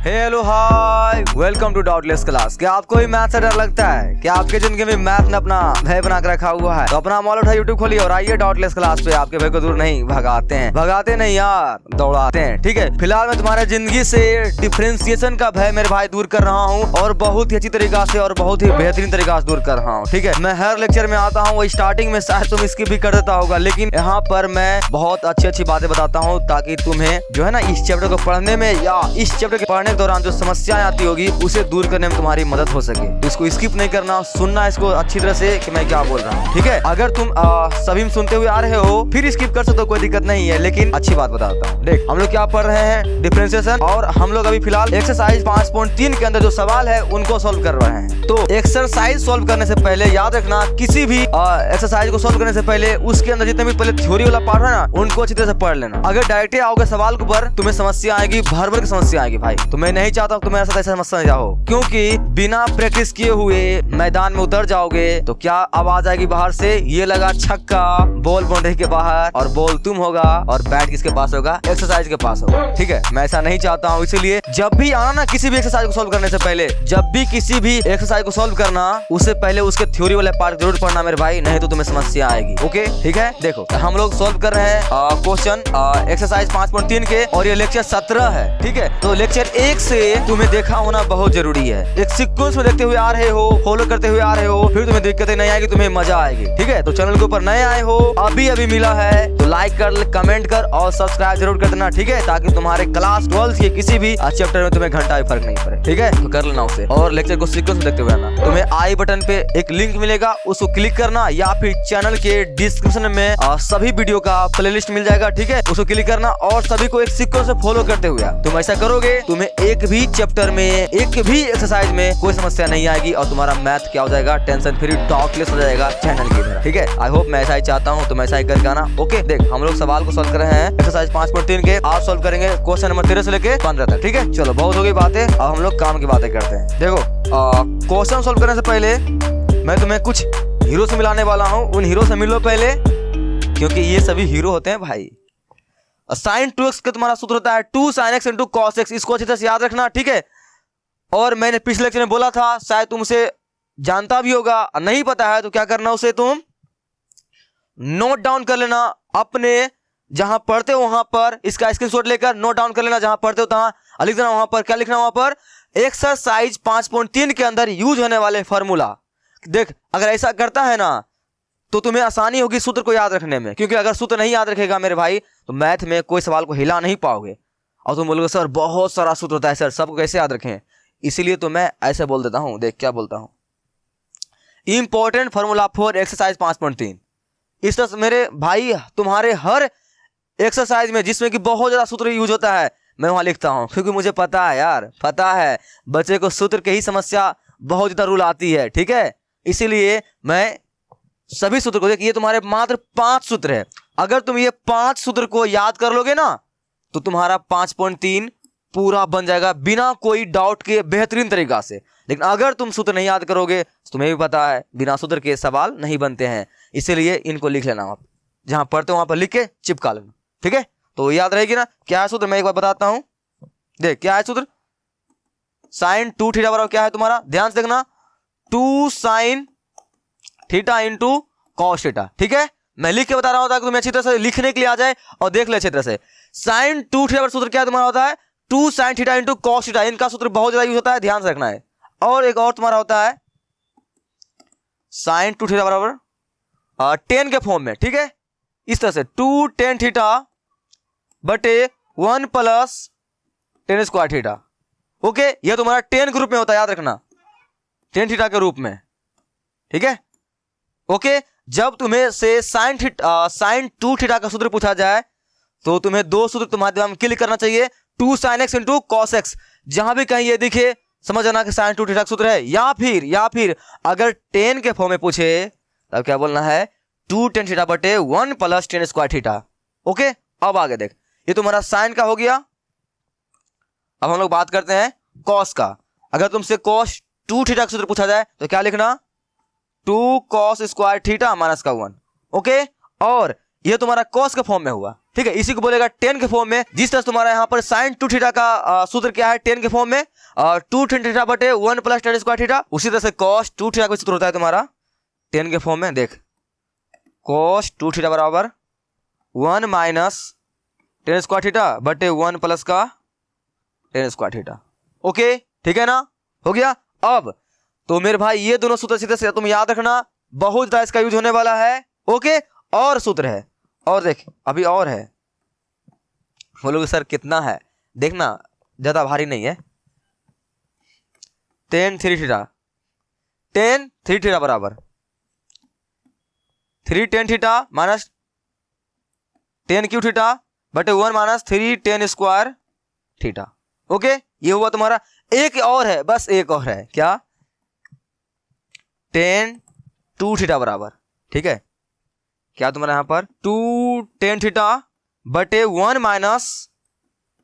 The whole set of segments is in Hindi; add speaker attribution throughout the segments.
Speaker 1: Hello hi, welcome to doubtless class. क्या आपको भी मैथ से डर लगता है? क्या आपके जिंदगी में मैथ ने अपना भय बना कर रखा हुआ है? तो अपना मोबाइल उठा यूट्यूब खोलिए और आइए डाउटलेस क्लास पे। आपके भय को दूर नहीं भगाते नहीं यार, दौड़ाते हैं। ठीक है, फिलहाल मैं तुम्हारे जिंदगी से डिफरेंशिएशन का भय मेरे भाई दूर कर रहा हूँ, और बहुत ही अच्छी तरीका से और बहुत ही बेहतरीन तरीका से दूर कर रहा हूँ। ठीक है, मैं हर लेक्चर में आता हूँ, स्टार्टिंग में शायद तुम इसकी भी कर देता होगा, लेकिन यहाँ पर मैं बहुत अच्छी बातें बताता हूँ ताकि तुम्हें जो है ना इस चैप्टर को पढ़ने में या इस चैप्टर के पढ़ने के दौरान जो समस्याएं आती होगी उसे दूर करने में तुम्हारी मदद हो सके। तो इसको स्किप नहीं करना, सुनना इसको अच्छी तरह से कि मैं क्या बोल रहा हूँ। ठीक है, अगर तुम सभी सुनते हुए आ रहे हो फिर स्किप कर सकते हो, कोई दिक्कत नहीं है, लेकिन अच्छी बात बताता हूँ। देख, हम लोग क्या पढ़ रहे हैं, डिफरेंशिएशन, और हम लोग अभी फिलहाल एक्सरसाइज 5.3 के अंदर जो सवाल है उनको सोल्व कर रहे हैं। तो एक्सरसाइज सोल्व करने से पहले याद रखना, किसी भी एक्सरसाइज को सोल्व करने से पहले उसके अंदर जितने भी पहले थ्योरी वाला पार्ट है ना उनको अच्छी तरह से पढ़ लेना। अगर डायरेक्ट आओगे सवाल के ऊपर तुम्हें समस्या आएगी, भर की समस्या आएगी भाई। तो मैं नहीं चाहता हूँ तुम्हें ऐसा समस्या नहीं जाओ, क्योंकि बिना प्रैक्टिस किए हुए मैदान में उतर जाओगे तो क्या आवाज आएगी बाहर से, ये लगा छक्का, बॉल बाउंड्री के बाहर और बॉल तुम होगा और बैट किसके पास होगा, एक्सरसाइज के पास होगा। ठीक है, मैं ऐसा नहीं चाहता हूँ। इसीलिए जब भी आना ना किसी भी एक्सरसाइज को सोल्व करने से पहले, जब भी किसी भी एक्सरसाइज को सोल्व करना उससे पहले उसके थ्योरी वाले पार्ट जरूर पढ़ना मेरे भाई, नहीं तो तुम्हें समस्या आएगी। ओके, ठीक है। देखो, हम लोग सोल्व कर रहे हैं क्वेश्चन एक्सरसाइज 5.3 के, और ये लेक्चर 17 है। ठीक है, तो लेक्चर 1 से तुम्हें देखा होना बहुत जरूरी है। एक सीक्वेंस में देखते हुए आ रहे हो, फॉलो करते हुए आ रहे हो, फिर तुम्हें दिक्कतें नहीं आएगी, तुम्हें मजा आएगी। ठीक है, तो चैनल के ऊपर नए आए हो, अभी मिला है तो लाइक कर, कमेंट कर और सब्सक्राइब जरूर कर देना। ठीक है, ताकि तुम्हारे क्लास 12 के किसी भी चैप्टर में तुम्हें घंटा भी फर्क नहीं पड़े। ठीक है, तो कर लेना उसे, और लेक्चर को सीक्वेंस में देखते हुए आना। तुम्हें आई बटन पे एक लिंक मिलेगा, उसको क्लिक करना, या फिर चैनल के डिस्क्रिप्शन में सभी वीडियो का प्लेलिस्ट मिल जाएगा। ठीक है, उसको क्लिक करना और सभी को एक सीक्वेंस से फॉलो करते हुए तुम ऐसा करोगे, तुम्हें एक भी चैप्टर में, एक भी एक्सरसाइज में कोई समस्या नहीं आएगी, और तुम्हारा मैथ क्या हो जाएगा, टेंशन फ्री, डाउटलेस हो जाएगा चैनल की तरह। ठीक है, आई होप मैं ऐसा ही चाहता हूँ, तुम ऐसा ही करके आना। ओके, देख, हम लोग सवाल को सोल्व कर रहे हैं एक्सरसाइज 5.3 के, आज सोल्व करेंगे क्वेश्चन नंबर 13 से लेके 15 तक। ठीक है, चलो बहुत हो गई बातें, अब हम लोग काम की बातें करते हैं। देखो, क्वेश्चन सोल्व करने से पहले मैं तुम्हें कुछ हीरो से मिलाने वाला हूँ। उन हीरो से मिलो पहले, क्योंकि ये सभी हीरो होते हैं भाई। साइन 2x का तुम्हारा सूत्र होता है 2 sin x into cos x, इसको अच्छी तरह से याद रखना। ठीक है, और मैंने पिछले लेक्चर में बोला था, शायद तुम उसे जानता भी होगा, नहीं पता है तो क्या करना, उसे तुम नोट डाउन कर लेना। अपने जहां पढ़ते हो वहां पर इसका स्क्रीनशॉट लेकर नोट डाउन कर लेना, जहां पढ़ते हो तहां लिख देना। वहां पर क्या लिखना, वहां पर एक्सरसाइज 5.3 के अंदर यूज होने वाले फॉर्मूला। देख, अगर ऐसा करता है ना तो तुम्हें आसानी होगी सूत्र को याद रखने में, क्योंकि अगर सूत्र नहीं याद रखेगा मेरे भाई तो मैथ में कोई सवाल को हिला नहीं पाओगे, और तुम बोलोगे सर बहुत सारा सूत्र होता है सर, सबको कैसे याद रखें। इसीलिए तो मैं ऐसे बोल देता हूं। देख क्या बोलता हूं, इंपॉर्टेंट फॉर्मूला फॉर एक्सरसाइज 5.3। इस तरह से मेरे भाई तुम्हारे हर एक्सरसाइज में जिसमें कि बहुत ज्यादा सूत्र यूज होता है, मैं वहां लिखता हूं, क्योंकि मुझे पता है यार, पता है बच्चे को सूत्र के ही समस्या बहुत ज्यादा रूल आती है। ठीक है, इसीलिए मैं सभी सूत्र को, देख ये तुम्हारे मात्र 5 सूत्र है, अगर तुम ये 5 सूत्र को याद कर लोगे ना तो तुम्हारा 5.3 पूरा बन जाएगा बिना कोई डाउट के, बेहतरीन तरीका से। लेकिन अगर तुम सूत्र नहीं याद करोगे, तुम्हें भी पता है बिना सूत्र के सवाल नहीं बनते हैं, इसीलिए इनको लिख लेना, आप जहां पढ़ते हो वहां पर लिख के चिपका लेना। ठीक है, तो याद रहेगी ना क्या है सूत्र, मैं एक बार बताता हूं। देख क्या है सूत्र, साइन 2 थीटा बराबर क्या है तुम्हारा, ध्यान से देखना, 2 sin theta into cos theta. ठीक है, मैं लिख के बता रहा हूं ताकि तुम्हें अच्छी तरह से लिखने के लिए आ जाए, और देख ले अच्छी तरह से। साइन 2 थीटा सूत्र क्या तुम्हारा होता है, 2 sin theta into cos theta. इनका सूत्र बहुत ज्यादा यूज होता है, ध्यान से रखना है। और एक और तुम्हारा होता है साइन 2 थीटा बराबर 10 के फॉर्म में। ठीक है, इस तरह से 2 tan थीटा बटे 1 plus tan square theta. Okay, यह तुम्हारा 10 के रूप में होता है, याद रखना, tan थीटा के रूप में। ठीक है, ओके, जब तुम्हें से साइन 2 थीटा का सूत्र पूछा जाए तो तुम्हें 2 सूत्र तुम्हारे दिमाग में क्लिक करना चाहिए, 2 sin x into cos x। जहां भी कहीं ये दिखे समझ जाना कि साइन 2 थीटा का सूत्र है, या फिर अगर 10 के फॉर्म में पूछे तब क्या बोलना है, 2 tan थीटा बटे 1 plus tan square theta. Okay, अब आगे देख, ये तुम्हारा साइन का हो गया। अब हम लोग बात करते हैं कॉस का। अगर तुमसे cos 2 थीटा का सूत्र पूछा जाए तो क्या लिखना, 2 cos स्क्वायर थीटा माइनस का 1। ओके, और यह तुम्हारा cos के फॉर्म में हुआ। ठीक है, इसी को बोलेगा टेन के फॉर्म में। जिस तरह से तुम्हारा यहाँ पर साइन 2 थीटा का सूत्र क्या है टेन के फॉर्म में, 2 थीटा बटे 1 प्लस टेन स्क्वायर थीटा। उसी तरह से कॉस 2 थीटा का सूत्र होता है तुम्हारा टेन के फॉर्म में। देख कॉस 2 थीटा बराबर 1 माइनस टेन स्क्वायर थीटा बटे 1 प्लस का टेन स्क्वायर थीटा। ओके ठीक है ना, हो गया। अब तो मेरे भाई ये दोनों सूत्र सीधे से तुम याद रखना, बहुत ज्यादा इसका यूज होने वाला है। ओके, और सूत्र है, और देख अभी और है। बोलोगे सर कितना है, देखना ज्यादा भारी नहीं है। टेन 3 थीटा, टेन 3 थीटा बराबर 3 tan theta minus ten Q theta बटे 1 minus 3 ten square theta. Okay, ये हुआ तुम्हारा। एक और है, बस एक और है, क्या टेन 2 थीटा बराबर, ठीक है, क्या तुम्हारा यहां पर 2 टेन थीटा बटे 1 माइनस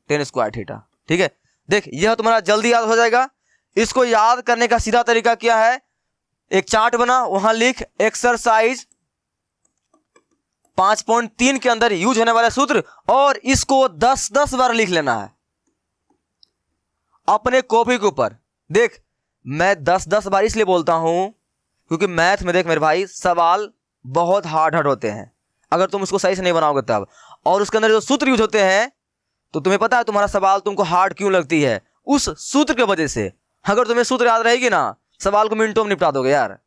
Speaker 1: टेन स्क्वायर थीटा। ठीक है, देख यह तुम्हारा जल्दी याद हो जाएगा। इसको याद करने का सीधा तरीका क्या है, एक चार्ट बना, वहां लिख एक्सरसाइज 5.3 के अंदर यूज होने वाले सूत्र, और इसको 10-10 बार लिख लेना है अपने कॉपी के ऊपर। देख मैं 10-10 बार इसलिए बोलता हूं क्योंकि मैथ में देख मेरे भाई सवाल बहुत हार्ड होते हैं अगर तुम उसको सही से नहीं बनाओगे तब, और उसके अंदर जो सूत्र यूज होते हैं तो तुम्हें पता है तुम्हारा सवाल तुमको हार्ड क्यों लगती है, उस सूत्र की वजह से। अगर तुम्हें सूत्र याद रहेगी ना, सवाल को मिनटों में निपटा दोगे यार।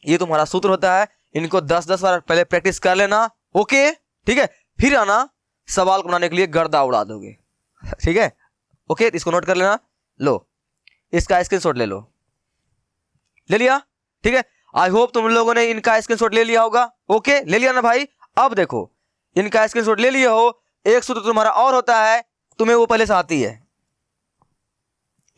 Speaker 1: ये तुम्हारा सूत्र होता है, इनको 10-10 बार पहले प्रैक्टिस कर लेना। ओके ठीक है, फिर आना सवाल को बनाने के लिए गर्दा उड़ा दोगे। ठीक है, ओके, इसको नोट कर लेना। लो इसका स्क्रीनशॉट ले लो, ले लिया, ठीक है। आई होप तुम लोगों ने इनका स्क्रीनशॉट ले लिया होगा। ओके, ले लिया ना भाई। अब देखो इनका स्क्रीनशॉट ले लिया हो, एक सूत्र तुम्हारा और होता है, तुम्हें वो पहले से आती है,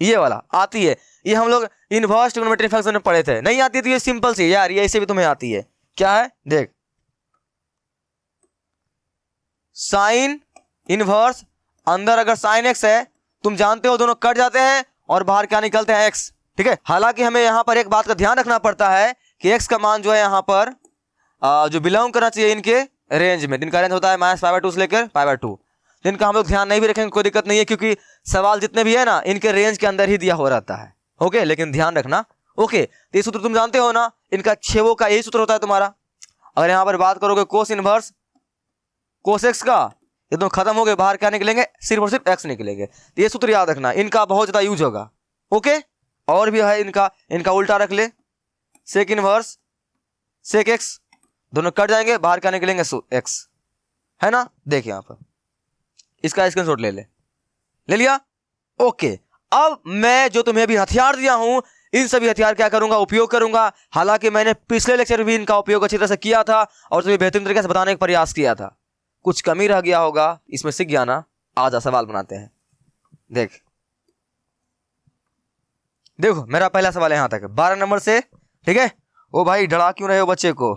Speaker 1: ये वाला आती है। ये हम लोग इनवर्स ट्रिग्नोमेट्री फंक्शन में पढ़े थे, नहीं आती तो ये सिंपल सी यार, ये ऐसे भी तुम्हें आती है। क्या है देख, साइन इनवर्स, अंदर अगर साइन एक्स है तुम जानते हो दोनों कट जाते हैं और बाहर क्या निकलते हैं एक्स। ठीक है, हालांकि हमें यहां पर एक बात का ध्यान रखना पड़ता है कि एक्स का मान जो है यहां पर जो बिलोंग करना चाहिए इनके रेंज में, जिनका रेंज होता है -π/2 से लेकर π/2, जिनका हम लोग ध्यान नहीं भी रखेंगे कोई दिक्कत नहीं है, क्योंकि सवाल जितने भी है ना इनके रेंज के अंदर ही दिया हो रहता है। ओके, लेकिन ध्यान रखना। ओके, तो ये सूत्र तुम जानते हो ना, इनका छेवों का यही सूत्र होता है तुम्हारा। अगर यहां पर बात करोगे कोस इनवर्स कोस एक्स का, ये दोनों खत्म हो गए, बाहर क्या निकलेंगे, सिर्फ और सिर्फ एक्स निकलेंगे। तो ये सूत्र याद रखना, इनका बहुत ज्यादा यूज होगा। ओके, और भी है इनका उल्टा रख ले, सेक इनवर्स सेक एक्स, दोनों कट जाएंगे, बाहर क्या निकलेंगे एक्स, है ना। देख यहां पर इसका स्क्रीनशॉट ले लिया। ओके, अब मैं जो तुम्हें अभी हथियार दिया हूं, इन सभी हथियार क्या करूंगा, उपयोग करूंगा। हालांकि मैंने पिछले लेक्चर में भी इनका उपयोग अच्छी तरह से किया था और तुम्हें बेहतरीन तरीके से बताने का प्रयास किया था। कुछ कमी रह गया होगा, इसमें सीख गया ना। आजा सवाल बनाते हैं। देखो मेरा पहला सवाल यहां तक 12 नंबर से, ठीक है। ओ भाई डरा क्यों रहे हो बच्चे को।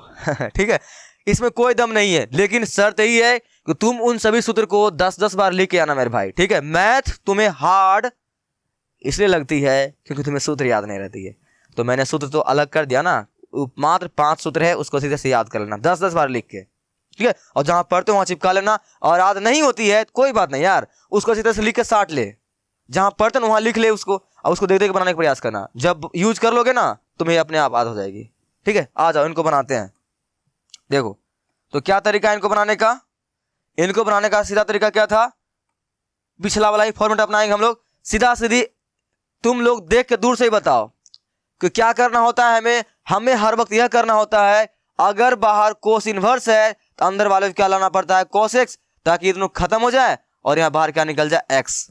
Speaker 1: ठीक है, इसमें कोई दम नहीं है, लेकिन शर्त यही है कि तुम उन सभी सूत्र को 10-10 बार लिख के आना मेरे भाई। ठीक है, मैथ तुम्हें हार्ड इसलिए लगती है क्योंकि तुम्हें सूत्र याद नहीं रहती है, तो मैंने सूत्र तो अलग कर दिया ना, मात्र 5 सूत्र है, उसको सीधे से याद कर लेना 10-10 बार लिख के। ठीक है, और जहां पढ़ते हो वहां चिपका लेना, और याद नहीं होती है कोई बात नहीं यार, उसको सीधे से लिख के साट ले, जहां पढ़ते हो वहां लिख ले उसको, और उसको देख देख बनाने का प्रयास करना। जब यूज कर लोगे ना तुम्हें अपने आप याद हो जाएगी। ठीक है, आ जाओ इनको बनाते हैं। देखो तो क्या तरीका है इनको बनाने का, इनको बनाने का सीधा तरीका क्या था, पिछला वाला ही फॉर्मेट अपनाएंगे हम लोग, सीधा सीधी। तुम लोग देख के दूर से ही बताओ कि क्या करना होता है। हमें हर वक्त यह करना होता है, अगर बाहर कोस इनवर्स है तो अंदर वाले को क्या लाना पड़ता है, कोस एक्स, ताकि ये दोनों खत्म हो जाए और यहाँ बाहर क्या निकल जाए, एक्स,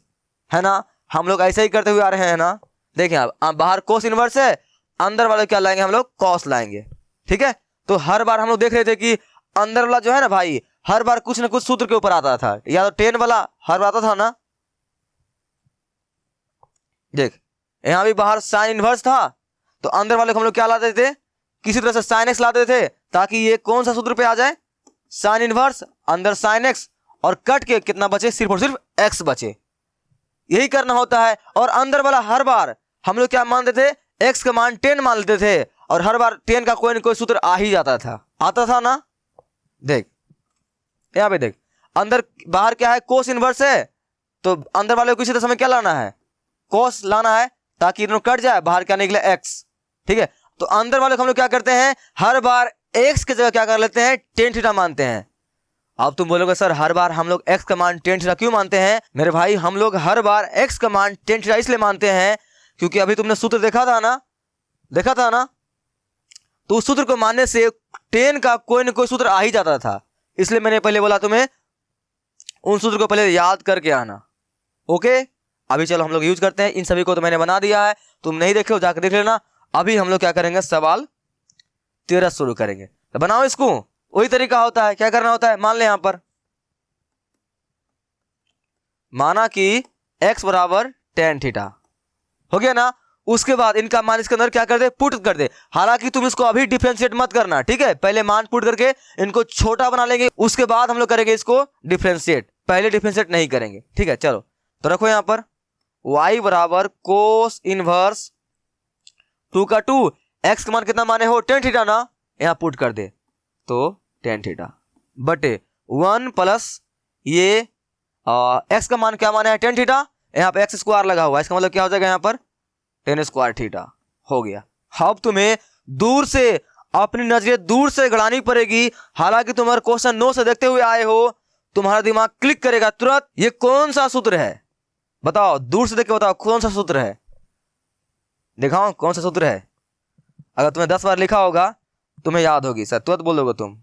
Speaker 1: है ना। हम लोग ऐसे ही करते हुए आ रहे हैं ना। देखिए आप बाहर कोस इनवर्स है, अंदर वाले क्या लाएंगे हम लोग, कॉस लाएंगे। ठीक है, तो हर बार हम लोग देख रहे थे कि अंदर वाला जो है ना भाई, हर बार कुछ ना कुछ सूत्र के ऊपर आता था, या तो टेन वाला हर बार आता था ना। देख यहां भी बाहर साइन इनवर्स था, तो अंदर वाले को हम लोग क्या लाते थे, किसी तरह से साइन एक्स लाते थे, ताकि ये कौन सा सूत्र पे आ जाए, साइन इनवर्स, अंदर साइन एक्स, और कट के कितना बचे, सिर्फ और सिर्फ एक्स बचे। यही करना होता है। और अंदर वाला हर बार हम लोग क्या मानते थे, एक्स का मान 10 मान लेते थे, और हर बार 10 का कोई ना कोई सूत्र आ ही जाता था, आता था ना। देख यहाँ पे देख, अंदर बाहर क्या है, कोस इनवर्स है, तो अंदर वाले को किसी तरह समय क्या लाना है, कोस लाना है, ताकि दोनों कट जाए, बाहर क्या निकले एक्स। ठीक है, तो अंदर वाले को हम लोग क्या करते हैं, हर बार एक्स की जगह क्या कर लेते हैं, टेन थीटा मानते हैं। अब तुम बोलोगे सर हर बार हम लोग एक्स का मान टेन थीटा क्यों मानते हैं? मेरे भाई हम लोग हर बार एक्स का मान टेन थीटा इसलिए मानते हैं क्योंकि अभी तुमने सूत्र देखा था ना, तो उस सूत्र को मानने से टेन का कोई ना कोई सूत्र आ ही जाता था, इसलिए मैंने पहले बोला तुम्हें उन सूत्र को पहले याद करके आना। ओके, अभी चलो हम लोग यूज करते हैं, इन सभी को तो मैंने बना दिया है, तुम नहीं देखे हो जाकर देख लेना। अभी हम लोग क्या करेंगे, सवाल 13 शुरू करेंगे, तो बनाओ इसको। वही तरीका होता है, क्या करना होता है, मान ले यहां पर माना कि x बराबर टेन थीटा हो गया ना, उसके बाद इनका मान इसके अंदर क्या कर दे, पुट कर दे। हालांकि तुम इसको अभी डिफरेंशिएट मत करना, ठीक है, पहले मान पुट करके इनको छोटा बना लेंगे, उसके बाद हम लोग करेंगे इसको डिफरेंशिएट, पहले डिफरेंशिएट नहीं करेंगे। ठीक है, चलो तो रखो यहां पर y बराबर कोस इनवर्स 2 का 2, x का मान कितना माने हो, टेन थीटा ना, यहां पुट कर दे तो टेन थीटा बटे 1 प्लस ये x का मान क्या माने है, टेन थीटा, यहाँ पे एक्स स्क्वायर लगा हुआ है, इसका मतलब क्या हो जाएगा यहाँ पर टेन स्क्वायर थीटा हो गया। अब तुम्हें दूर से अपनी नजरें दूर से गड़ानी पड़ेगी, हालांकि तुम्हारा क्वेश्चन 9 से देखते हुए आए हो, तुम्हारा दिमाग क्लिक करेगा तुरंत, ये कौन सा सूत्र है बताओ, दूर से देख के बताओ कौन सा सूत्र है, दिखाओ कौन सा सूत्र है। अगर तुम्हें 10 बार लिखा होगा तुम्हें याद होगी सर, तुरंत बोलोगे तुम।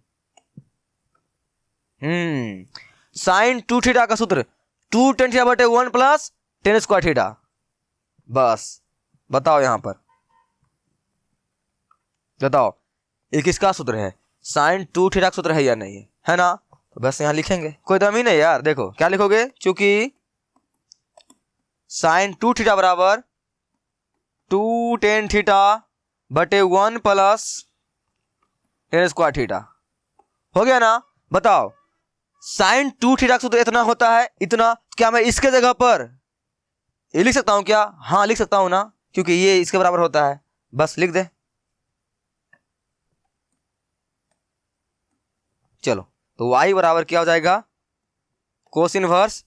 Speaker 1: साइन 2 थीटा का सूत्र 2 टेन थीटा बटे 1 प्लस टेन स्क्वायर थीटा, बस बताओ यहां पर, बताओ ये किसका सूत्र है, साइन 2 थीटा का सूत्र है या नहीं है ना, तो बस यहां लिखेंगे, कोई दम ही नहीं यार। देखो क्या लिखोगे, चूंकि साइन 2 थीटा बराबर 2 टेन थीटा बटे 1 प्लस टेन स्क्वायर थीटा हो गया ना। बताओ साइन 2 थीटा का सूत्र इतना होता है, इतना, क्या मैं इसके जगह पर ये लिख सकता हूं क्या, हाँ लिख सकता हूं ना, क्योंकि ये इसके बराबर होता है, बस लिख दे। चलो तो y बराबर क्या हो जाएगा, कोस इनवर्स,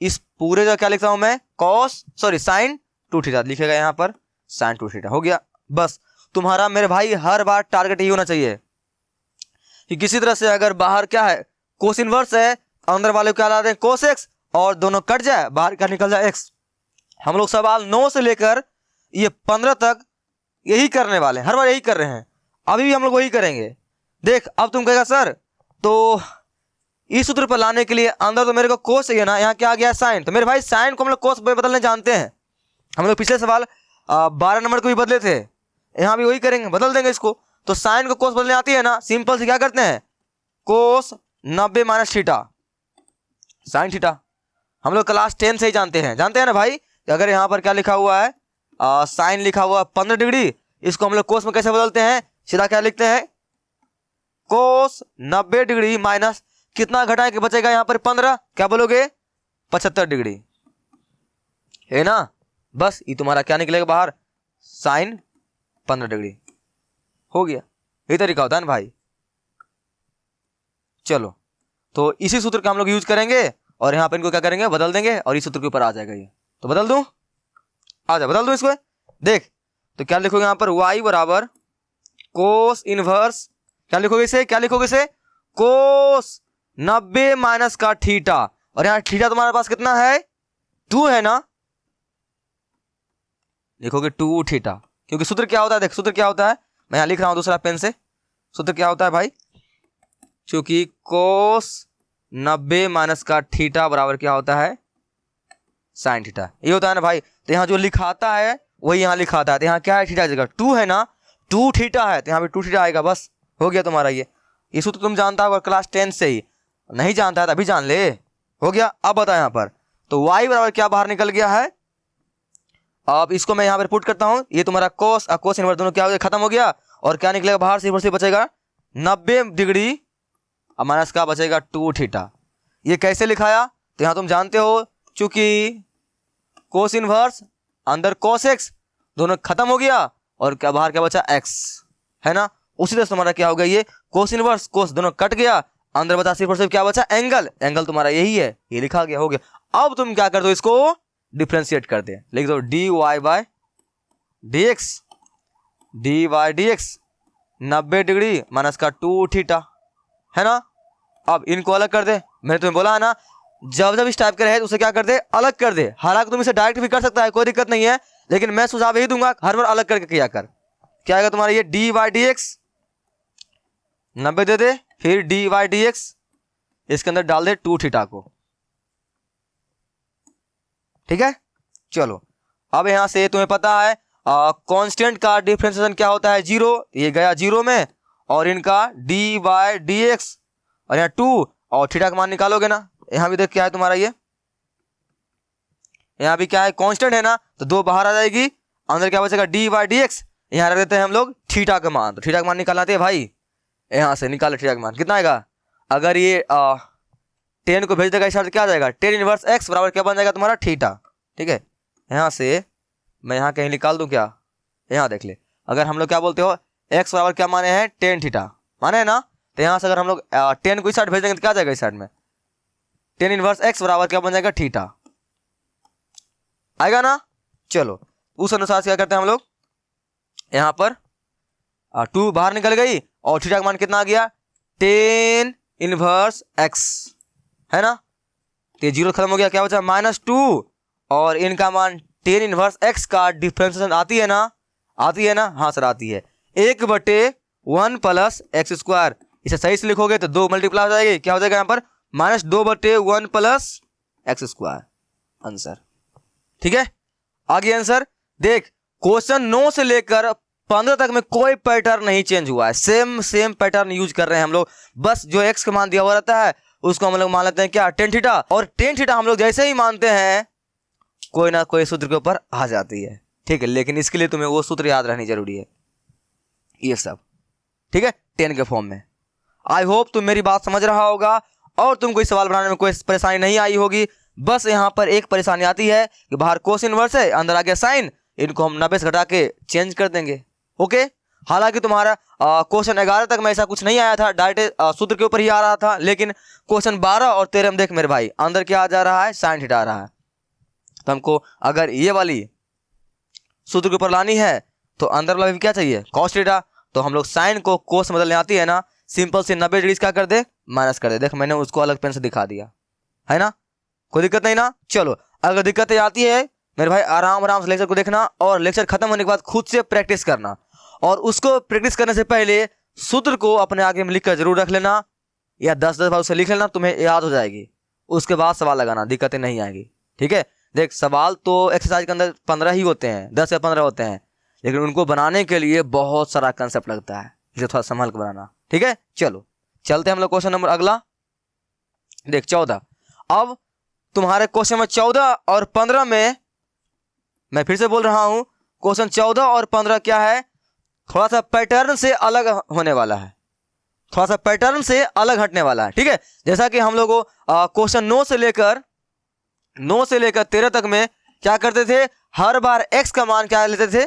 Speaker 1: इस पूरे का क्या लिखता हूं मैं, कॉस सॉरी साइन 2 थीटा लिखेगा यहां पर, साइन 2 थीटा हो गया। बस तुम्हारा मेरे भाई हर बार टारगेट यही होना चाहिए कि किसी तरह से अगर बाहर क्या है कोस इनवर्स है, अंदर वाले को क्या ला दें कोस एक्स, और दोनों कट जाए, बाहर क्या निकल जाए एक्स। हम लोग सवाल 9 से लेकर ये 15 तक यही करने वाले हैं, हर बार यही कर रहे हैं, अभी भी हम लोग वही करेंगे। देख अब तुम कहेगा सर तो इस सूत्र पर लाने के लिए अंदर तो मेरे को कोस चाहिए ना, यहाँ क्या आ गया साइन, तो मेरे भाई साइन को हम लोग कोस में बदलने जानते हैं, हम लोग पिछले सवाल 12 नंबर को भी बदले थे, यहाँ भी वही करेंगे, बदल देंगे इसको। तो साइन को कोस बदलने आती है ना, सिंपल से क्या करते हैं, कोस 90 माइनस थीटा साइन थीटा, हम लोग क्लास 10 से ही जानते हैं ना भाई। अगर यहाँ पर क्या लिखा हुआ है, साइन लिखा हुआ 15 डिग्री, इसको हम लोग कोस में कैसे बदलते हैं, सीधा क्या लिखते हैं, कोस 90 डिग्री माइनस कितना घटाए के बचेगा यहाँ पर 15, क्या बोलोगे 75 डिग्री है ना, बस ये तुम्हारा क्या निकलेगा बाहर, साइन 15 डिग्री हो गया। यही तरीका होता है ना भाई। चलो तो इसी सूत्र का हम लोग यूज करेंगे और यहाँ पे इनको क्या करेंगे, बदल देंगे, और इस सूत्र के ऊपर आ जाएगा ये, तो बदल दूं, आ जा बदल दूं इसको, देख तो क्या लिखोगे यहाँ पर, y बराबर कोस इनवर्स, क्या लिखोगे इसे, क्या लिखोगे इसे, कोस 90 माइनस का थीटा, और यहाँ थीटा तुम्हारे पास कितना है 2 है ना, लिखोगे 2 थीटा, क्योंकि सूत्र क्या होता है, देख सूत्र क्या होता है, मैं यहाँ लिख रहा हूं दूसरा पेन से, सूत्र क्या होता है भाई, क्योंकि कोस 90 माइनस का थीटा बराबर क्या होता है साइन थीटा, ये होता है ना भाई। तो यहाँ जो लिखाता है वही यहाँ लिखाता है, तो यहाँ क्या है थीटा जगह 2 है ना, 2 थीटा है, तो यहाँ पे 2 थीटा आएगा, बस हो गया तुम्हारा ये सूत्र तुम जानता होगा क्लास 10 से ही, नहीं जानता है तो अभी जान ले, हो गया। अब बता यहाँ पर तो y बराबर क्या बाहर निकल गया है, अब इसको मैं यहाँ पर पुट करता हूँ, ये तुम्हारा कोस और कोस इनवर्स दोनों क्या हो गया, खत्म हो गया, और क्या निकलेगा बाहर से, से बचेगा 90 डिग्री और माइनस का बचेगा 2 थीटा। ये कैसे लिखाया, तो यहाँ तुम जानते हो, चूंकि कोस इनवर्स अंदर कोस एक्स दोनों खत्म हो गया, और क्या बाहर क्या बचा एक्स है ना, उसी तरह से तुम्हारा क्या हो गया, ये कोस इनवर्स कोस दोनों कट गया, अंदर बचा सिर्फ और सिर्फ क्या बचा, एंगल। एंगल तुम्हारा यही है, ये लिखा गया, हो गया। अब तुम क्या कर दो, इसको डिफ्रेंशिएट कर दे, लिख दो dy by dx, dy dx 90 degree minus का 2 थीटा, है ना। अब इनको अलग कर दे, मैंने तुम्हें बोला है ना, जब जब इस टाइप का रहे तो उसे क्या कर दे, अलग कर दे। हालांकि तुम इसे डायरेक्ट भी कर सकता है, कोई दिक्कत नहीं है, लेकिन मैं सुझाव यही दूंगा हर बार अलग करके किया कर। क्या आएगा तुम्हारा ये dy dx 90 दे दे, फिर dy dx इसके अंदर डाल दे 2 थीटा को, ठीक है। चलो अब यहां से तुम्हें पता है कांस्टेंट का डिफरेंशिएशन क्या होता है, 0, ये गया 0 में, और इनका dy dx और यहाँ 2 और थीटा का मान निकालोगे ना, यहां भी देख क्या है तुम्हारा, ये यहां भी क्या है, कांस्टेंट है ना, तो 2 बाहर आ जाएगी, अंदर क्या बचेगा dy dx, यहां रख देते हैं हम लोग थीटा का मान। तो थीटा का मान निकालना है भाई, यहां से निकालो थीटा का मान कितना आएगा। अगर ये 10 को भेज देगा इस क्या आ जाएगा, 10 इनवर्स x बराबर क्या बन जाएगा तुम्हारा, थीटा, ठीक है। यहां से मैं यहाँ कहीं निकाल दूं क्या, यहाँ देख ले, अगर हम लोग क्या बोलते हो, x बराबर क्या माने हैं, 10 थीटा माने है ना, तो यहाँ से अगर हम लोग 10 को इस साइड भेज देंगे तो क्या आ जाएगा इस साइड में, 10 इनवर्स x बराबर क्या बन जाएगा, थीटा आएगा ना। चलो उस अनुसार से क्या करते हैं हम लोग, यहाँ पर 2 बाहर निकल गई और थीटा का मान कितना आ गया, 10 इनवर्स x, है ना। तो 0 खत्म हो गया, क्या बचा -2, और इनका मान 10 इनवर्स x का डिफरेंशिएशन आती है ना, आती है ना, हाँ सर आती है, 1/1 प्लस एक्स स्क्वायर। इसे सही से लिखोगे तो 2 मल्टीप्लाई हो जाएगी, क्या हो जाएगा यहाँ पर -2/1 प्लस एक्स स्क्वायर, आंसर, ठीक है। आगे आंसर देख, क्वेश्चन 9 से लेकर 15 तक में कोई पैटर्न नहीं चेंज हुआ है, सेम पैटर्न यूज कर रहे हैं हम लोग, बस जो x का मान दिया हुआ रहता है उसको हम लोग मान लेते हैं क्या, tan थीटा, और tan थीटा हम लोग जैसे ही मानते हैं कोई ना कोई सूत्र के ऊपर आ जाती है, ठीक है। लेकिन इसके लिए तुम्हें वो सूत्र याद रहनी जरूरी है, ये सब, ठीक है, tan के फॉर्म में। आई होप तुम मेरी बात समझ रहा होगा और तुम कोई सवाल बनाने में कोई परेशानी नहीं आई होगी। बस यहाँ पर एक परेशानी आती है कि बाहर कोस इनवर्स है, अंदर आ गया साइन, इनको हम 90 से घटा के चेंज कर देंगे, ओके। हालांकि तुम्हारा क्वेश्चन 11 तक में ऐसा कुछ नहीं आया था, डायरेक्ट सूत्र के ऊपर ही आ रहा था, लेकिन क्वेश्चन 12 और 13 में देख मेरे भाई, अंदर क्या आ जा रहा है, साइन थीटा आ रहा है। तो हमको अगर ये वाली सूत्र के ऊपर लानी है तो अंदर वाला भी क्या चाहिए, कॉस थीटा, तो हम लोग साइन को कोस में बदलने आती है ना, सिंपल से 90 डिग्री क्या कर दे, माइनस कर दे। देख मैंने उसको अलग पेन से दिखा दिया, है ना, कोई दिक्कत नहीं ना। चलो अगर दिक्कतें आती है मेरे भाई, आराम आराम से लेक्चर को देखना और लेक्चर खत्म होने के बाद खुद से प्रैक्टिस करना, और उसको प्रैक्टिस करने से पहले सूत्र को अपने आगे में लिख कर जरूर रख लेना, या 10-10 बार उसे लिख लेना, तुम्हें याद हो जाएगी, उसके बाद सवाल लगाना, दिक्कतें नहीं आएगी, ठीक है। देख सवाल तो एक्सरसाइज के अंदर 15 ही होते हैं, 10 या 15 होते हैं, लेकिन उनको बनाने के लिए बहुत सारा कंसेप्ट लगता है, इसे थोड़ा संभाल कर बनाना, ठीक है। चलो चलते हैं हम लोग क्वेश्चन नंबर अगला, देख 14। अब तुम्हारे क्वेश्चन में 14 और 15 में, मैं फिर से बोल रहा हूं, क्वेश्चन 14 और 15 क्या है, थोड़ा सा पैटर्न से अलग होने वाला है, थोड़ा सा पैटर्न से अलग हटने वाला है, ठीक है। जैसा कि हम लोग क्वेश्चन 9 से लेकर 13 तक में क्या करते थे, हर बार x का मान क्या लेते थे,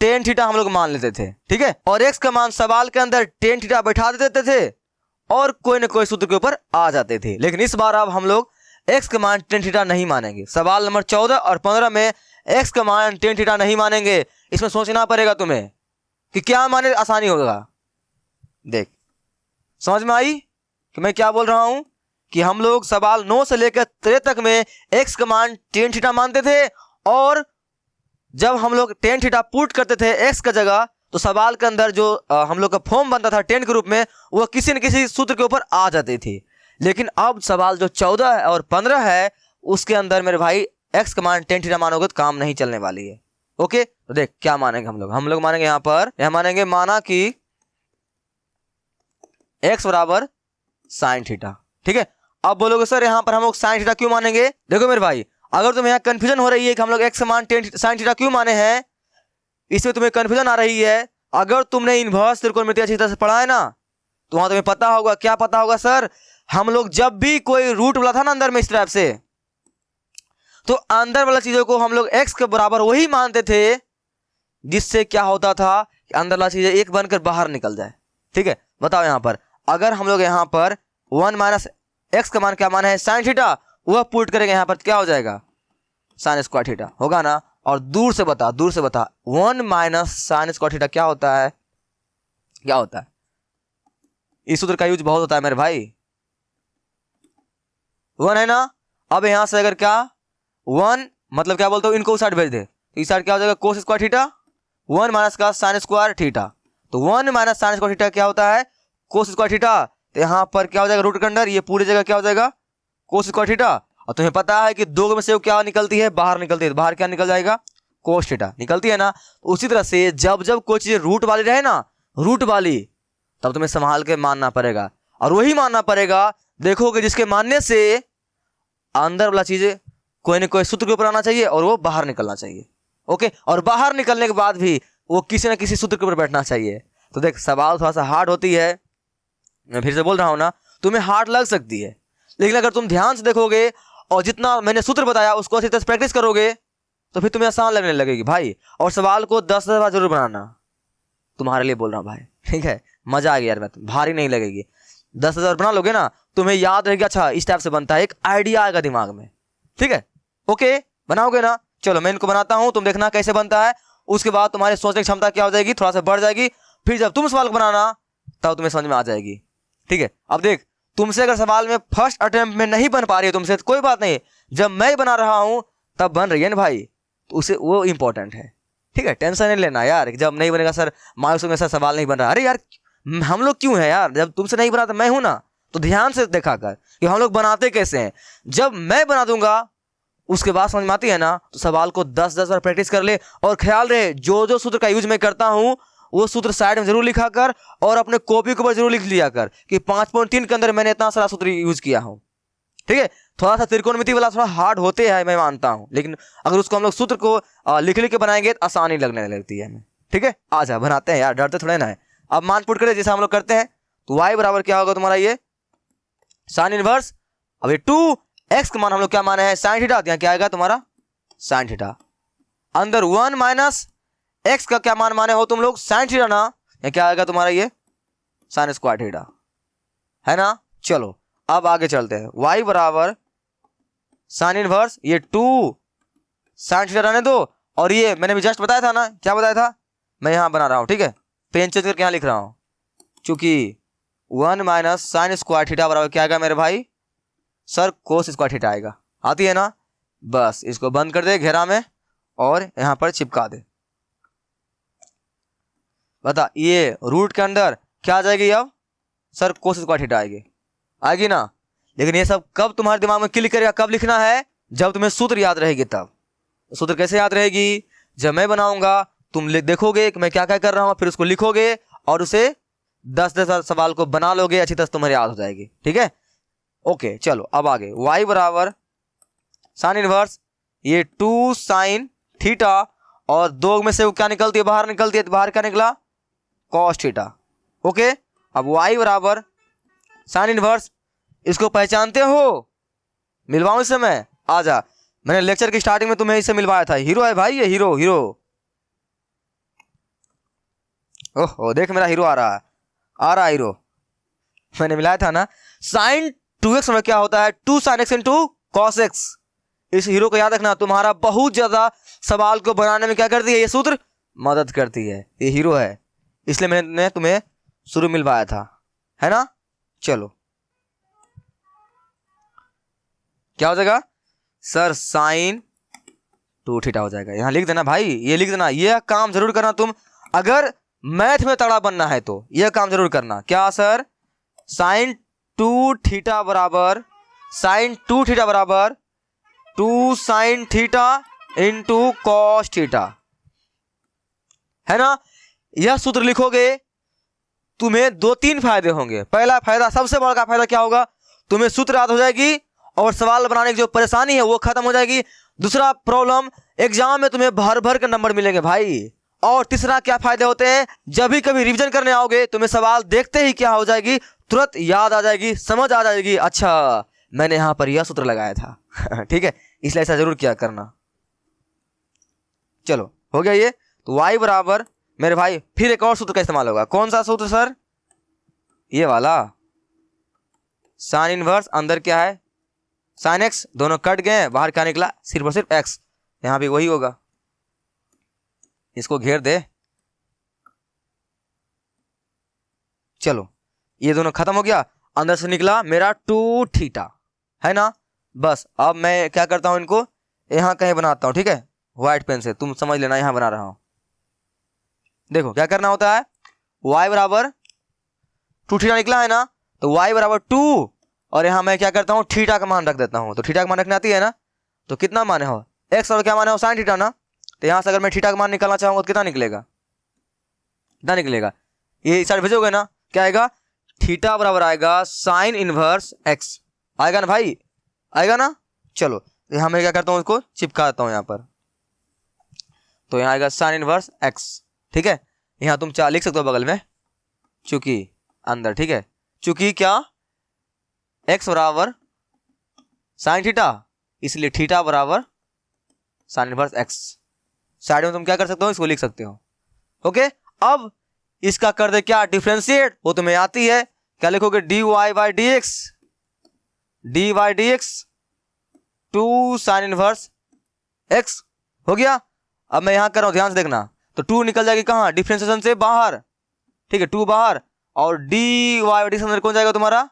Speaker 1: tan थीटा हम लोग मान लेते थे, ठीक है, और x का मान सवाल के अंदर tan थीटा बैठा देते थे और कोई ना कोई सूत्र के ऊपर आ जाते थे। लेकिन इस बार अब हम लोग x का मान tan थीटा नहीं मानेंगे, सवाल नंबर 14 और 15 में x का मान tan थीटा नहीं मानेंगे। इसमें सोचना पड़ेगा तुम्हें कि क्या माने, आसानी होगा। देख समझ में आई कि मैं क्या बोल रहा हूं, कि हम लोग सवाल 9 से लेकर 13 तक में x का मान tan थीटा मानते थे, और जब हम लोग tan थीटा पुट करते थे x का जगह, तो सवाल के अंदर जो हम लोग का फॉर्म बनता था tan के रूप में, वो किसी न किसी सूत्र के ऊपर आ जाती थी। लेकिन अब सवाल जो 14 और 15 है, उसके अंदर मेरे भाई x का मान tan थीटा मानोगे तो काम नहीं चलने वाली है, ओके। तो देख क्या मानेंगे हम लोग मानेंगे यहाँ पर, मानेंगे माना कि x बराबर साइन थीटा, ठीक है। अब बोलोगे सर यहाँ पर हम लोग साइन थीटा क्यों मानेंगे, देखो मेरे भाई, अगर तुम्हें यहाँ कंफ्यूजन हो रही है कि हम लोग x का मान साइन थीटा क्यों माने हैं, इसमें तुम्हें कंफ्यूजन आ रही है, अगर तुमने इनवर्स त्रिकोणमिति अच्छी तरह से पढ़ा है ना, तो वहां तुम्हें पता होगा, क्या पता होगा सर, हम लोग जब भी कोई रूट वाला था ना अंदर में इस टाइप से, तो अंदर वाला चीजों को हम लोग x के बराबर वही मानते थे, जिससे क्या होता था कि अंदर वाला चीजें एक बनकर बाहर निकल जाए, ठीक है। बताओ यहाँ पर अगर हम लोग यहाँ पर 1 माइनस एक्स का मान क्या मान है साइन थीटा, वह पुट करेंगे यहाँ पर क्या हो जाएगा साइन स्क्वायर थीटा होगा ना। और दूर से बता 1 माइनस साइन स्क्वायर थीटा क्या होता है, क्या होता है। इस सूत्र का यूज बहुत होता है मेरे भाई, 1 है ना। अब यहां से अगर क्या 1 मतलब क्या बोलते हो, इनको उस साइड भेज दे तो इस साइड क्या हो जाएगा कोस स्क्वायर थीटा, 1 माइनस का साइन स्क्वायर थीटा। तो 1 माइनस साइन स्क्वायर थीटा क्या होता है कोस स्क्वायर थीटा। तो यहाँ पर क्या हो जाएगा रूट के अंदर ये पूरी जगह क्या हो जाएगा कोस स्क्वायर थीटा। और तुम्हें पता है कि दो में से क्या निकलती है बाहर निकलती है, तो बाहर क्या निकल जाएगा कोस थीटा निकलती है ना। उसी तरह से जब जब कोई चीज रूट वाली रहे ना, रूट वाली, तब तुम्हें संभाल के मानना पड़ेगा। और वही मानना पड़ेगा देखोगे जिसके मानने से अंदर वाला चीज कोई ना कोई सूत्र के ऊपर आना चाहिए और वो बाहर निकलना चाहिए। ओके, और बाहर निकलने के बाद भी वो किसी ना किसी सूत्र के ऊपर बैठना चाहिए। तो देख सवाल थोड़ा सा हार्ड होती है, मैं फिर से बोल रहा हूं ना, तुम्हें हार्ड लग सकती है, लेकिन अगर तुम ध्यान से देखोगे और जितना मैंने सूत्र बताया उसको अच्छी तरह से प्रैक्टिस करोगे तो फिर तुम्हें आसान लगने लगेगी भाई। और सवाल को 10 बार जरूर बनाना, तुम्हारे लिए बोल रहा हूँ भाई, ठीक है। मजा आ गया यार, मैं भारी नहीं लगेगी। 10,000 बना लोगे ना, तुम्हें याद रहेगा अच्छा इस टाइप से बनता है, एक आइडिया आएगा दिमाग में, ठीक है। ओके बनाओगे ना, चलो मैं इनको बनाता हूं, तुम देखना कैसे बनता है। उसके बाद तुम्हारी सोचने की क्षमता क्या हो जाएगी थोड़ा सा बढ़ जाएगी। फिर जब तुम सवाल को बनाना तब तुम्हें समझ में आ जाएगी, ठीक है। अब देख तुमसे अगर सवाल में फर्स्ट अटेम्प्ट में नहीं बन पा रही है तुमसे तो कोई बात नहीं, जब मैं बना रहा हूं तब बन रही है ना भाई, तो उसे वो इंपॉर्टेंट है, ठीक है। टेंशन नहीं लेना यार, जब नहीं बनेगा सर मायूस में सर सवाल नहीं बन रहा, अरे यार हम लोग क्यों है यार, जब तुमसे नहीं बना तो मैं हूं ना। तो ध्यान से देखा कर कि हम लोग बनाते कैसे हैं। जब मैं बना दूंगा उसके बाद समझ में आती है ना, तो सवाल को 10-10 बार प्रैक्टिस कर ले। और ख्याल रहे जो जो सूत्र का यूज मैं करता हूं वो सूत्र साइड में जरूर लिखा कर और अपने कॉपी के ऊपर जरूर लिख लिया कर कि 5.3 के अंदर मैंने इतना सारा सूत्र यूज किया हूं, ठीक है। थोड़ा सा त्रिकोणमिति वाला थोड़ा हार्ड होते हैं मैं मानता हूं, लेकिन अगर उसको हम लोग सूत्र को लिख लिख के बनाएंगे तो आसानी लगने लगती है हमें, ठीक है। आजा बनाते हैं यार, डरते थोड़े ना है। अब मान पुट करें जैसे हम लोग करते हैं, तो y बराबर क्या होगा तुम्हारा ये साइन इनवर्स। अब ये 2x का मान हम लोग क्या माने हैं साइन थीटा, यहाँ क्या आएगा तुम्हारा साइन थीटा। अंदर 1 माइनस x का क्या मान माने हो तुम लोग साइन थीटा ना, यहाँ क्या आएगा तुम्हारा ये साइन स्क्वायर थीटा, है ना। चलो अब आगे चलते हैं, y बराबर साइन इनवर्स ये 2 साइन थीटा रहने दो। और ये मैंने भी जस्ट बताया था ना, क्या बताया था, मैं यहां बना रहा हूं, ठीक है। पेन चेंज करके यहां लिख रहा हूं, चूंकि 1 माइनस साइन स्क्वायर थीटा बराबर क्या आएगा मेरे भाई सर कोस स्क्वायर थीटा आएगा, आती है ना। बस इसको बंद कर दे घेरा में और यहां पर चिपका दे। बता ये रूट के अंदर क्या आ जाएगी अब सर कोस स्क्वायर थीटा आएगी, आएगी ना। लेकिन ये सब कब तुम्हारे दिमाग में क्लिक करेगा, कब लिखना है जब तुम्हें सूत्र याद रहेगी तब। सूत्र कैसे याद रहेगी, जब मैं बनाऊंगा तुम देखोगे कि मैं क्या क्या कर रहा हूं, फिर उसको लिखोगे और उसे 10-10 सवाल को बना लोगे, अच्छी तरह तुम्हारी याद हो जाएगी, ठीक है। ओके चलो अब आगे y बराबर साइन इनवर्स ये 2 साइन थीटा और 2 में से वो क्या निकलती है बाहर निकलती है, तो बाहर क्या निकला कॉस थीटा। ओके अब y बराबर साइन इनवर्स, इसको पहचानते हो, मिलवाऊं इस समय, आजा। मैंने लेक्चर की स्टार्टिंग में तुम्हें इससे मिलवाया था, हीरो है भाई ये हीरो हीरो। ओह देख मेरा हीरो आ रहा हीरो, मैंने मिलाया था ना। साइन 2x में क्या होता है 2 sine x into cos x। इस हीरो को याद रखना, तुम्हारा बहुत ज्यादा सवाल को बनाने में क्या करती है ये सूत्र मदद करती है, ये हीरो है, इसलिए मैंने तुम्हें शुरू मिलवाया था, है ना। चलो क्या हो जाएगा सर साइन 2 थीटा हो जाएगा, यहां लिख देना भाई, ये लिख देना, ये काम जरूर करना तुम अगर मैथ में तगड़ा बनना है तो यह काम जरूर करना। क्या सर साइन 2 थीटा बराबर साइन 2 थीटा बराबर 2 sine theta into cos theta, है ना। यह सूत्र लिखोगे तुम्हें 2-3 फायदे होंगे। पहला फायदा, सबसे बड़ा फायदा क्या होगा, तुम्हें सूत्र याद हो जाएगी और सवाल बनाने की जो परेशानी है वो खत्म हो जाएगी। दूसरा प्रॉब्लम, एग्जाम में तुम्हें भर भर के नंबर मिलेंगे भाई। और तीसरा क्या फायदे होते हैं, जब भी कभी रिवीजन करने आओगे तुम्हें सवाल देखते ही क्या हो जाएगी तुरंत याद आ जाएगी, समझ आ जाएगी, अच्छा मैंने यहां पर यह सूत्र लगाया था ठीक है, इसलिए ऐसा जरूर किया करना। चलो हो गया ये, तो y बराबर मेरे भाई फिर एक और सूत्र का इस्तेमाल होगा, कौन सा सूत्र सर, ये वाला साइन इनवर्स अंदर क्या है साइन एक्स, दोनों कट गए, बाहर क्या निकला सिर्फ और सिर्फ एक्स। यहां भी वही होगा, इसको घेर दे। चलो ये दोनों खत्म हो गया, अंदर से निकला मेरा 2 थीटा है ना। बस अब मैं क्या करता हूं, इनको यहां कहीं बनाता हूं, ठीक है, व्हाइट पेन से, तुम समझ लेना, यहां बना रहा हूं। देखो क्या करना होता है, y बराबर 2 थीटा निकला है ना, तो y बराबर 2 और यहां मैं क्या करता हूं थीटा का मान रख देता हूं। तो थीटा का मान रखने आती है ना, तो कितना मान हो x और क्या मान हो साइन थीटा ना। तो यहां से अगर मैं थीटा का मान निकालना चाहूंगा तो कितना निकलेगा, कितना निकलेगा, ये इस साइड भेजोगे ना, क्या आएगा थीटा बराबर आएगा साइन इनवर्स x, आएगा ना भाई, आएगा ना। चलो यहां मैं क्या करता हूं, इसको चिपका देता हूं यहां पर, तो यहां आएगा साइन इनवर्स x, ठीक है। यहां तुम 4 लिख सकते हो बगल में, चूंकि अंदर, ठीक है, चूंकि क्या x बराबर साइन थीटा, इसलिए थीटा बराबर साइन इनवर्स x। साइड में तुम क्या कर सकते हो, इसको लिख सकते हो। ओके, अब इसका कर दे क्या डिफरेंशिएट, वो तुम्हें आती है, क्या लिखोगे dy by D x, D by D x 2 sine inverse x हो गया। अब मैं यहां कर रहा हूं, ध्यान से देखना, तो 2 निकल जाएगी कहां डिफरेंशिएशन से बाहर, ठीक है, 2 बाहर, और डी वाई डी अंदर कौन जाएगा तुम्हारा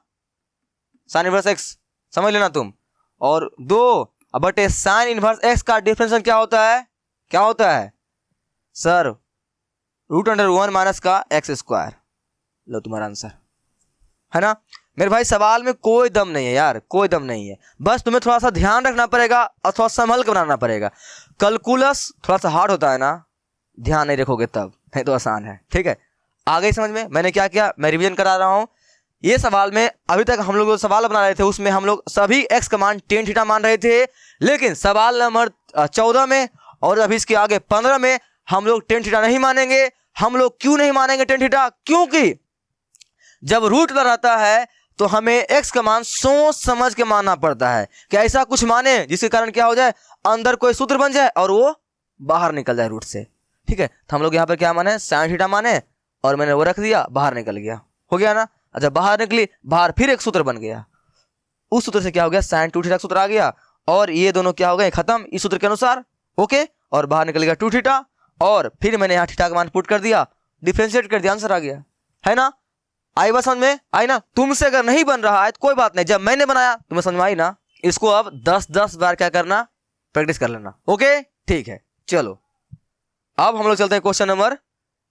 Speaker 1: साइन इनवर्स x, समझ लेना तुम। और 2 बटे साइन इनवर्स x का डिफरेंशिएशन क्या होता है, क्या होता है सर √1 माइनस का x स्क्वायर। लो तुम्हारा आंसर है ना। मेरे भाई सवाल में कोई दम नहीं है यार, कोई दम नहीं है, बस तुम्हें थोड़ा सा ध्यान रखना पड़ेगा और थोड़ा संभल के बनाना पड़ेगा। कैलकुलस थोड़ा सा हार्ड होता है ना, ध्यान नहीं रखोगे तब, नहीं तो आसान है, ठीक है। आगे समझ में मैंने क्या किया, मैं रिवीजन करा रहा हूं। ये सवाल में अभी तक हम लोग जो सवाल बना रहे थे उसमें हम लोग सभी x का मान tan थीटा मान रहे थे, लेकिन सवाल नंबर 14 में और अभी इसके आगे 15 में हम लोग tan थीटा नहीं मानेंगे। हम लोग क्यों नहीं मानेंगे tan थीटा, क्योंकि जब रूट रहता है तो हमें x का मान सोच समझ के मानना पड़ता है, कि ऐसा कुछ माने जिसके कारण क्या हो जाए, अंदर कोई सूत्र बन जाए और वो बाहर निकल जाए रूट से, ठीक है। तो हम लोग यहाँ पर क्या माने साइन थीटा माने, और मैंने वो रख दिया, बाहर निकल गया, हो गया ना। अच्छा बाहर निकली, बाहर फिर एक सूत्र बन गया, उस सूत्र से क्या हो गया साइन 2 थीटा सूत्र आ गया, और ये दोनों क्या हो गए खत्म इस सूत्र के अनुसार, ओके। और बाहर निकल गया 2 थीटा, और फिर मैंने यहाँ थीटा का मान पुट कर दिया, डिफरेंशिएट कर दिया, आंसर आ गया, है ना। आई बात समझ में, आई ना। तुमसे अगर नहीं बन रहा है तो कोई बात नहीं, जब मैंने बनाया तुम्हें समझ में आई ना। इसको अब 10-10 बार क्या करना, प्रैक्टिस कर लेना, ओके ठीक है। चलो अब हम लोग चलते हैं क्वेश्चन नंबर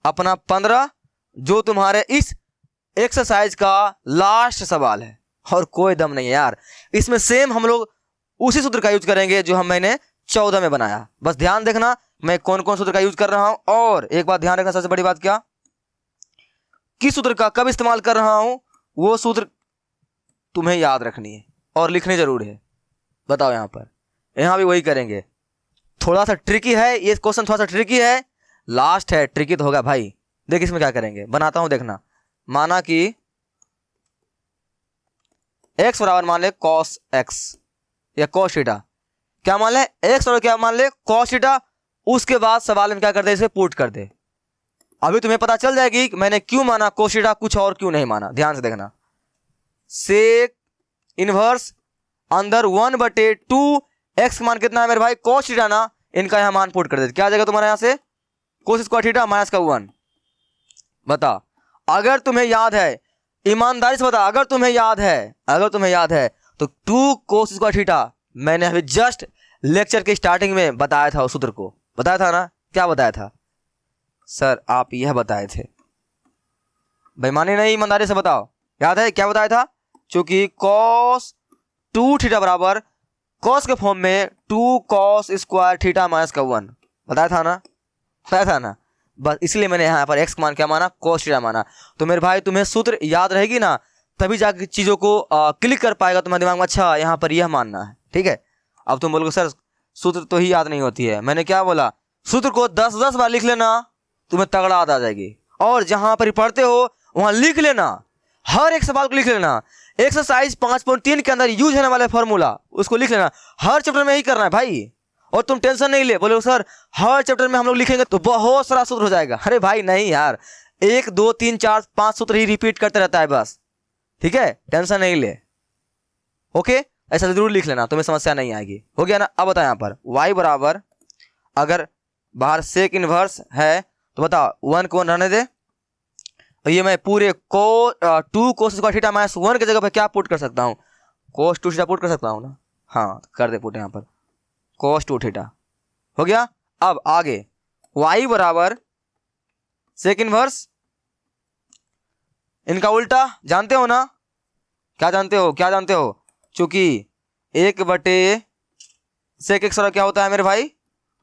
Speaker 1: अपना 15, जो तुम्हारे इस एक्सरसाइज का लास्ट सवाल है, और कोई दम नहीं है यार, इसमें सेम हम लोग उसी सूत्र का यूज करेंगे जो मैंने 14 में बनाया। बस ध्यान देखना मैं कौन कौन सूत्र का यूज कर रहा हूं, और एक बात ध्यान रखना, सबसे बड़ी बात क्या, किस सूत्र का कब इस्तेमाल कर रहा हूं, वो सूत्र तुम्हें याद रखनी है और लिखनी जरूर है। बताओ यहां पर, यहां भी वही करेंगे। थोड़ा सा ट्रिकी है ये क्वेश्चन, थोड़ा सा ट्रिकी है, लास्ट है, ट्रिकी तो होगा भाई। देख इसमें क्या करेंगे, बनाता हूं देखना। माना कि x बराबर मान ले cos x या cos थीटा, क्या मान ले x और क्या मान ले cos थीटा, उसके बाद सवाल में क्या कर दे, इसे पुट कर दे। अभी तुम्हें पता चल जाएगी कि मैंने क्यों माना cos थीटा, कुछ और क्यों नहीं माना, ध्यान से देखना। सेक इनवर्स अंदर 1/2 x का मान कितना है मेरे भाई cos थीटा ना, इनका यहां मान पुट कर दे, क्या आ जाएगा तुम्हारे यहां से cos स्क्वायर थीटा माइनस का 1। बता अगर तुम्हें याद है, ईमानदारी से बता, अगर तुम्हें याद है, अगर तुम्हें याद है तो 2 cos स्क्वायर थीटा मैंने अभी जस्ट लेक्चर के स्टार्टिंग में बताया था, उस सूत्र को बताया था ना। क्या बताया था सर, आप यह बताए थे, बेईमानी नहीं, ईमानदारी से बताओ, याद है क्या बताया था। चूंकि cos 2 थीटा बराबर cos के फॉर्म में 2 cos स्क्वायर थीटा माइनस का 1 बताया था ना, बताया था ना। बस इसलिए मैंने यहाँ पर x मान क्या माना, cos थीटा माना। तो मेरे भाई तुम्हें सूत्र याद रहेगी ना, तभी जाकर चीज़ों को क्लिक कर पाएगा तुम्हारे दिमाग में, अच्छा यहाँ पर यह मानना है, ठीक है। अब तुम बोलोगे सर सूत्र तो ही याद नहीं होती है, मैंने क्या बोला, सूत्र को 10-10 बार लिख लेना, तुम्हें तगड़ा याद आ जाएगी। और जहाँ पर पढ़ते हो वहाँ लिख लेना, हर एक सवाल को लिख लेना। एक्सरसाइज 5.3 के अंदर यूज होने वाले फॉर्मूला उसको लिख लेना, हर चैप्टर में ही करना है भाई। और तुम टेंशन नहीं ले, बोले सर हर चैप्टर में हम लोग लिखेंगे तो बहुत सारा सूत्र हो जाएगा, अरे भाई नहीं यार, 1 2 3 4 5 सूत्र ही रिपीट करते रहता है बस, ठीक है, टेंशन नहीं ले। ओके, ऐसा जरूर लिख लेना, तुम्हें समस्या नहीं आएगी। हो गया ना। अब बताओ यहाँ पर y बराबर, अगर बाहर सेक इनवर्स है तो बताओ 1 को 1 रहने दे, और ये मैं पूरे को 2 कोस स्क्वायर थीटा माइनस 1 की जगह पे क्या पुट कर सकता हूँ, कोस 2 थीटा पुट कर सकता हूँ ना। हाँ, कर दे पुट यहाँ पर कोस 2 थीटा। हो गया। अब आगे y बराबर सेक इनवर्स, इनका उल्टा जानते हो ना, क्या जानते हो, क्या जानते हो, चूंकि 1/सेक एक्स क्या होता है मेरे भाई,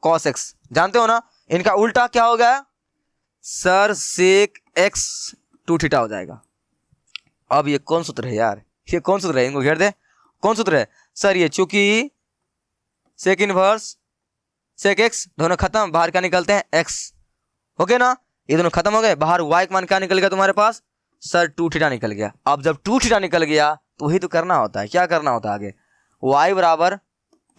Speaker 1: कॉस एक्स, जानते हो ना। इनका उल्टा क्या हो गया सर, सेक एक्स 2 थीटा हो जाएगा। अब ये कौन सूत्र है यार, ये कौन सूत्र है, इनको घेर दे, कौन सूत्र है सर ये, चूंकि सेक इनवर्स सेक एक्स दोनों खत्म, बाहर क्या निकलते हैं एक्स। ओके ना, ये दोनों खत्म हो गए, बाहर वाई का मान क्या निकल गया तुम्हारे पास सर, 2 थीटा निकल गया। अब जब 2 थीटा निकल गया तो वही तो करना होता है, क्या करना होता है आगे, y बराबर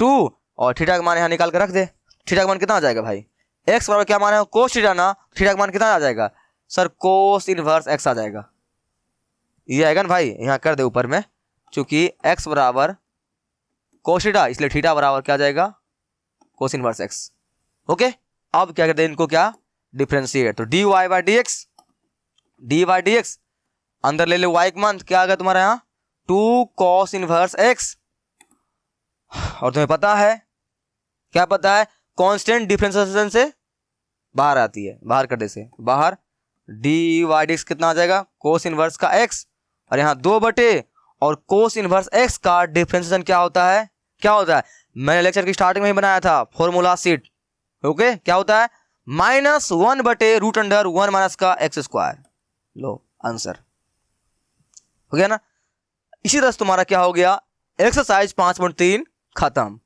Speaker 1: 2 और थीटा का मान यहाँ निकाल कर रख दे। थीटा का मान कितना आ जाएगा भाई, x बराबर क्या मान है कोस थीटा ना, थीटा का मान कितना आ जाएगा सर, कोस इनवर्स x आ जाएगा। ये आएगा ना भाई, यहाँ कर दे ऊपर में, चूंकि x बराबर कोस थीटा इसलिए थीटा बराबर क्या आ जाएगा कोस इनवर्स x। ओके, अब क्या करते हैं इनको, क्या डिफरेंशिएट, तो dy बाई डी एक्स, अंदर ले ले y का मान क्या आ गया तुम्हारा यहाँ 2 cos इनवर्स x, और तुम्हें पता है, क्या पता है, कांस्टेंट डिफरेंशिएशन से बाहर आती है, बाहर कर दे से बाहर, डी वाई डी एक्स कितना आ जाएगा कोस इनवर्स का x, और यहाँ 2 बटे और कोस इनवर्स x का डिफरेंशिएशन क्या होता है, क्या होता है, मैंने लेक्चर की स्टार्टिंग में ही बनाया था फॉर्मूला सीट। ओके, क्या होता है -1 बटे रूट अंडर 1 माइनस का एक्स स्क्वायर। लो आंसर हो गया ना। इसी तरह से तुम्हारा क्या हो गया, एक्सरसाइज 5.3 खत्म।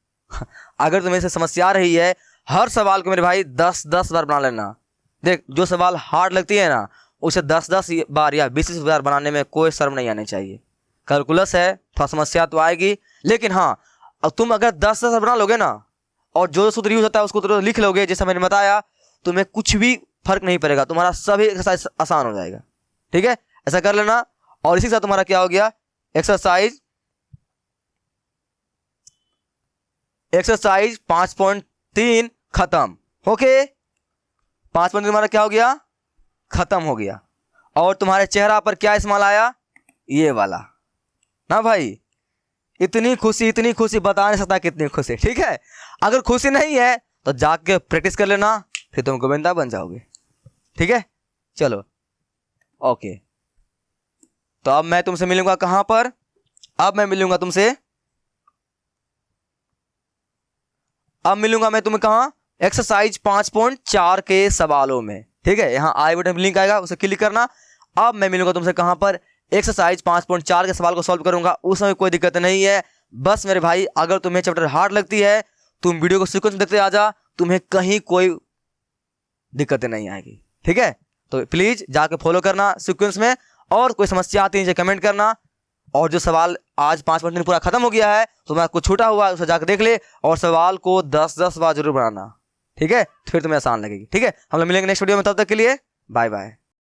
Speaker 1: अगर तुम्हें से समस्या आ रही है, हर सवाल को मेरे भाई 10-10 बार बना लेना। देख, जो सवाल हार्ड लगती है ना उसे 10-10 बार या 20 बार बनाने में कोई शर्म नहीं आनी चाहिए। कैलकुलस है, थोड़ा समस्या तो आएगी, लेकिन हाँ, अब तुम अगर 10-10 बार बना लोगे ना और जो सूत्र यूज होता है उसको तो लिख लोगे जैसा मैंने बताया, तुम्हें कुछ भी फर्क नहीं पड़ेगा, तुम्हारा सभी एक्सरसाइज आसान हो जाएगा। ठीक है, ऐसा कर लेना। और इसी के साथ तुम्हारा क्या हो गया, एक्सरसाइज 5.3 खत्म। ओके, 5.3 तुम्हारा क्या हो गया, खत्म हो गया। और तुम्हारे चेहरा पर क्या स्माइल आया, ये वाला ना भाई। इतनी खुशी बता नहीं सकता कितनी खुशी। ठीक है, अगर खुशी नहीं है तो जाके प्रैक्टिस कर लेना, फिर तुम गोविंदा बन जाओगे। ठीक है, चलो ओके। तो अब मैं तुमसे मिलूंगा कहां पर, अब मैं मिलूंगा तुम्हें कहां, एक्सरसाइज 5.4 के सवालों में। ठीक है, यहां आई बटन लिंक आएगा, उसे क्लिक करना। अब मैं मिलूंगा तुमसे कहां पर, एक्सरसाइज 5.4 के सवाल को सॉल्व करूंगा। उस समय कोई दिक्कत नहीं है। बस मेरे भाई, अगर तुम्हें चैप्टर हार्ड लगती है, तुम वीडियो को सीक्वेंस देखते आ जा, तुम्हें कहीं कोई दिक्कतें नहीं आएगी। ठीक है, तो प्लीज जाके फॉलो करना सीक्वेंस में, और कोई समस्या आती है नीचे कमेंट करना। और जो सवाल आज 5.3 पूरा खत्म हो गया है, तो मैं कुछ छूटा हुआ है उसे जाकर देख ले, और सवाल को 10-10 बार जरूर बनाना। ठीक है, फिर तुम्हें आसान लगेगी। ठीक है, हम लोग मिलेंगे नेक्स्ट वीडियो में, तब तक के लिए बाय बाय।